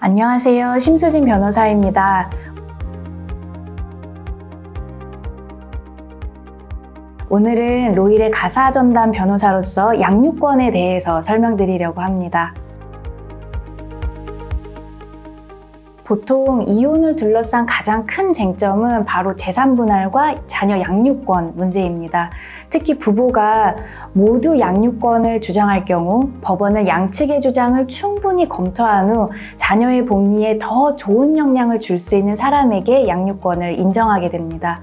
안녕하세요. 심수진 변호사입니다. 오늘은 로일의 가사전담 변호사로서 양육권에 대해서 설명드리려고 합니다. 보통 이혼을 둘러싼 가장 큰 쟁점은 바로 재산 분할과 자녀 양육권 문제입니다. 특히 부부가 모두 양육권을 주장할 경우 법원은 양측의 주장을 충분히 검토한 후 자녀의 복리에 더 좋은 영향을 줄 수 있는 사람에게 양육권을 인정하게 됩니다.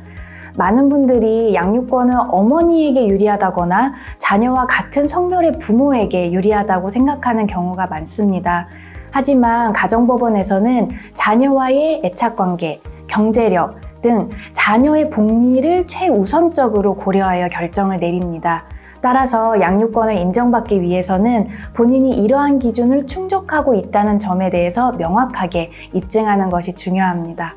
많은 분들이 양육권은 어머니에게 유리하다거나 자녀와 같은 성별의 부모에게 유리하다고 생각하는 경우가 많습니다. 하지만 가정법원에서는 자녀와의 애착관계, 경제력 등 자녀의 복리를 최우선적으로 고려하여 결정을 내립니다. 따라서 양육권을 인정받기 위해서는 본인이 이러한 기준을 충족하고 있다는 점에 대해서 명확하게 입증하는 것이 중요합니다.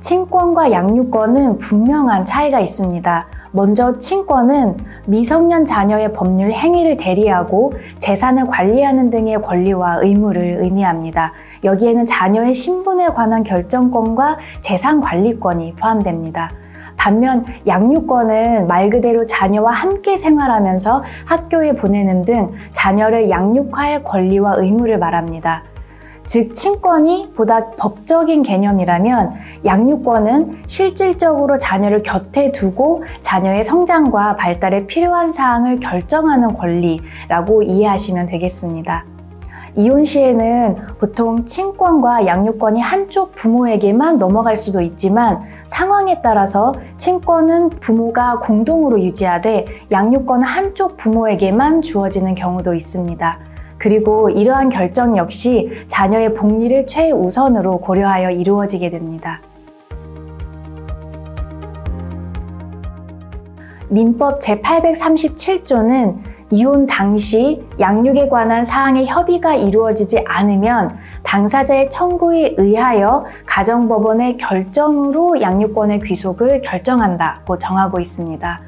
친권과 양육권은 분명한 차이가 있습니다. 먼저 친권은 미성년 자녀의 법률 행위를 대리하고 재산을 관리하는 등의 권리와 의무를 의미합니다. 여기에는 자녀의 신분에 관한 결정권과 재산 관리권이 포함됩니다. 반면 양육권은 말 그대로 자녀와 함께 생활하면서 학교에 보내는 등 자녀를 양육할 권리와 의무를 말합니다. 즉, 친권이 보다 법적인 개념이라면 양육권은 실질적으로 자녀를 곁에 두고 자녀의 성장과 발달에 필요한 사항을 결정하는 권리라고 이해하시면 되겠습니다. 이혼 시에는 보통 친권과 양육권이 한쪽 부모에게만 넘어갈 수도 있지만 상황에 따라서 친권은 부모가 공동으로 유지하되 양육권은 한쪽 부모에게만 주어지는 경우도 있습니다. 그리고 이러한 결정 역시 자녀의 복리를 최우선으로 고려하여 이루어지게 됩니다. 민법 제837조는 이혼 당시 양육에 관한 사항의 협의가 이루어지지 않으면 당사자의 청구에 의하여 가정법원의 결정으로 양육권의 귀속을 결정한다고 정하고 있습니다.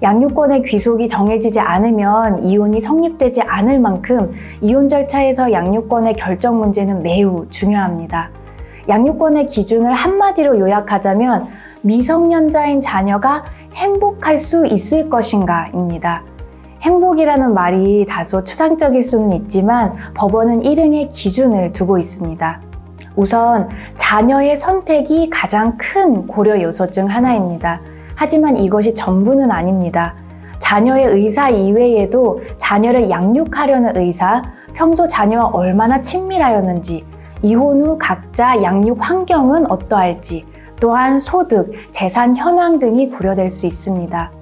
양육권의 귀속이 정해지지 않으면 이혼이 성립되지 않을 만큼 이혼 절차에서 양육권의 결정 문제는 매우 중요합니다. 양육권의 기준을 한마디로 요약하자면 미성년자인 자녀가 행복할 수 있을 것인가입니다. 행복이라는 말이 다소 추상적일 수는 있지만 법원은 일응의 기준을 두고 있습니다. 우선 자녀의 선택이 가장 큰 고려 요소 중 하나입니다. 하지만 이것이 전부는 아닙니다. 자녀의 의사 이외에도 자녀를 양육하려는 의사, 평소 자녀와 얼마나 친밀하였는지, 이혼 후 각자 양육 환경은 어떠할지, 또한 소득, 재산 현황 등이 고려될 수 있습니다.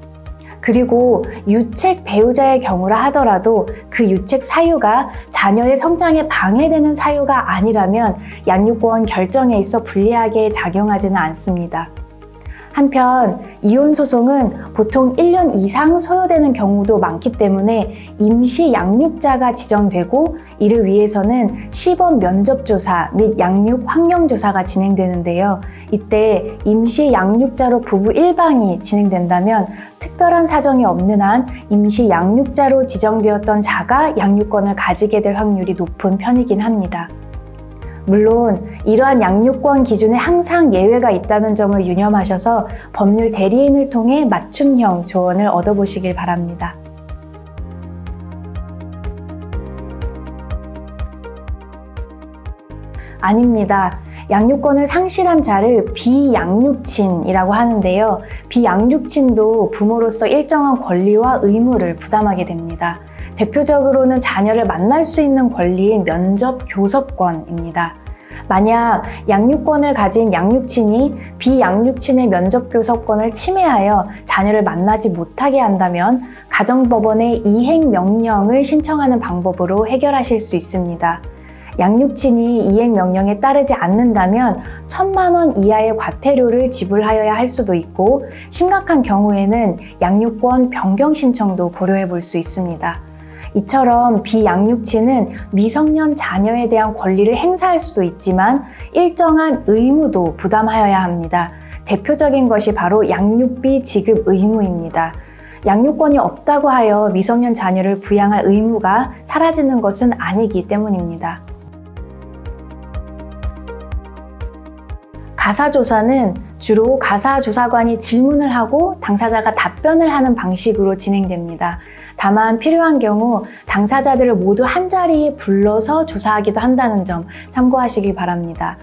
그리고 유책 배우자의 경우라 하더라도 그 유책 사유가 자녀의 성장에 방해되는 사유가 아니라면 양육권 결정에 있어 불리하게 작용하지는 않습니다. 한편 이혼 소송은 보통 1년 이상 소요되는 경우도 많기 때문에 임시 양육자가 지정되고 이를 위해서는 시범 면접조사 및 양육 환경조사가 진행되는데요. 이때 임시 양육자로 부부 일방이 진행된다면 특별한 사정이 없는 한 임시 양육자로 지정되었던 자가 양육권을 가지게 될 확률이 높은 편이긴 합니다. 물론 이러한 양육권 기준에 항상 예외가 있다는 점을 유념하셔서 법률 대리인을 통해 맞춤형 조언을 얻어보시길 바랍니다. 아닙니다. 양육권을 상실한 자를 비양육친이라고 하는데요. 비양육친도 부모로서 일정한 권리와 의무를 부담하게 됩니다. 대표적으로는 자녀를 만날 수 있는 권리인 면접 교섭권입니다. 만약 양육권을 가진 양육친이 비양육친의 면접 교섭권을 침해하여 자녀를 만나지 못하게 한다면 가정법원에 이행 명령을 신청하는 방법으로 해결하실 수 있습니다. 양육친이 이행 명령에 따르지 않는다면 1,000만 원 이하의 과태료를 지불하여야 할 수도 있고 심각한 경우에는 양육권 변경 신청도 고려해 볼 수 있습니다. 이처럼 비양육친은 미성년 자녀에 대한 권리를 행사할 수도 있지만 일정한 의무도 부담하여야 합니다. 대표적인 것이 바로 양육비 지급 의무입니다. 양육권이 없다고 하여 미성년 자녀를 부양할 의무가 사라지는 것은 아니기 때문입니다. 가사조사는 주로 가사조사관이 질문을 하고 당사자가 답변을 하는 방식으로 진행됩니다. 다만 필요한 경우 당사자들을 모두 한자리에 불러서 조사하기도 한다는 점 참고하시기 바랍니다.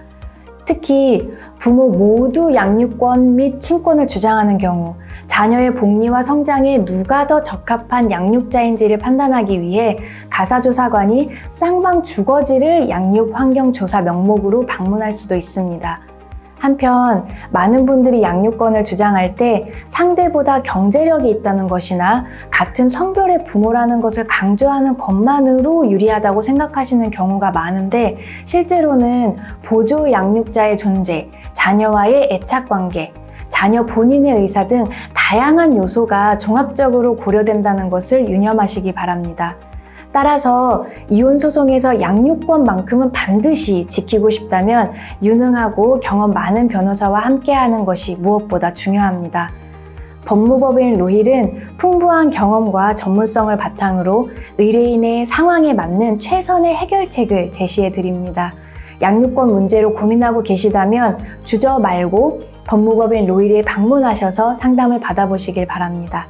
특히 부모 모두 양육권 및 친권을 주장하는 경우 자녀의 복리와 성장에 누가 더 적합한 양육자인지를 판단하기 위해 가사조사관이 쌍방 주거지를 양육환경조사 명목으로 방문할 수도 있습니다. 한편 많은 분들이 양육권을 주장할 때 상대보다 경제력이 있다는 것이나 같은 성별의 부모라는 것을 강조하는 것만으로 유리하다고 생각하시는 경우가 많은데, 실제로는 보조 양육자의 존재, 자녀와의 애착관계, 자녀 본인의 의사 등 다양한 요소가 종합적으로 고려된다는 것을 유념하시기 바랍니다. 따라서 이혼 소송에서 양육권만큼은 반드시 지키고 싶다면 유능하고 경험 많은 변호사와 함께하는 것이 무엇보다 중요합니다. 법무법인 로힐은 풍부한 경험과 전문성을 바탕으로 의뢰인의 상황에 맞는 최선의 해결책을 제시해 드립니다. 양육권 문제로 고민하고 계시다면 주저 말고 법무법인 로힐에 방문하셔서 상담을 받아보시길 바랍니다.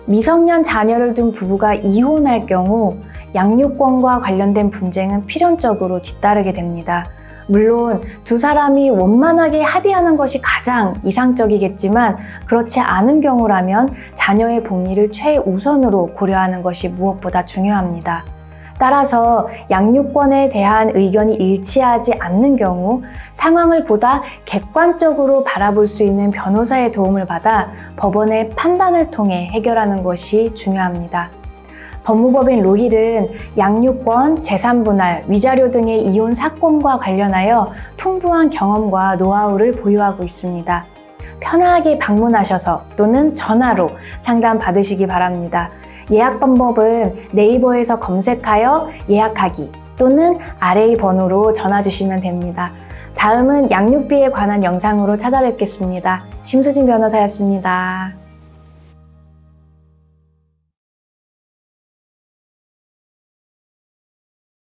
미성년 자녀를 둔 부부가 이혼할 경우 양육권과 관련된 분쟁은 필연적으로 뒤따르게 됩니다. 물론 두 사람이 원만하게 합의하는 것이 가장 이상적이겠지만, 그렇지 않은 경우라면 자녀의 복리를 최우선으로 고려하는 것이 무엇보다 중요합니다. 따라서 양육권에 대한 의견이 일치하지 않는 경우 상황을 보다 객관적으로 바라볼 수 있는 변호사의 도움을 받아 법원의 판단을 통해 해결하는 것이 중요합니다. 법무법인 로힐은 양육권, 재산분할, 위자료 등의 이혼 사건과 관련하여 풍부한 경험과 노하우를 보유하고 있습니다. 편하게 방문하셔서 또는 전화로 상담 받으시기 바랍니다. 예약 방법은 네이버에서 검색하여 예약하기 또는 아래의 번호로 전화 주시면 됩니다. 다음은 양육비에 관한 영상으로 찾아뵙겠습니다. 심수진 변호사였습니다.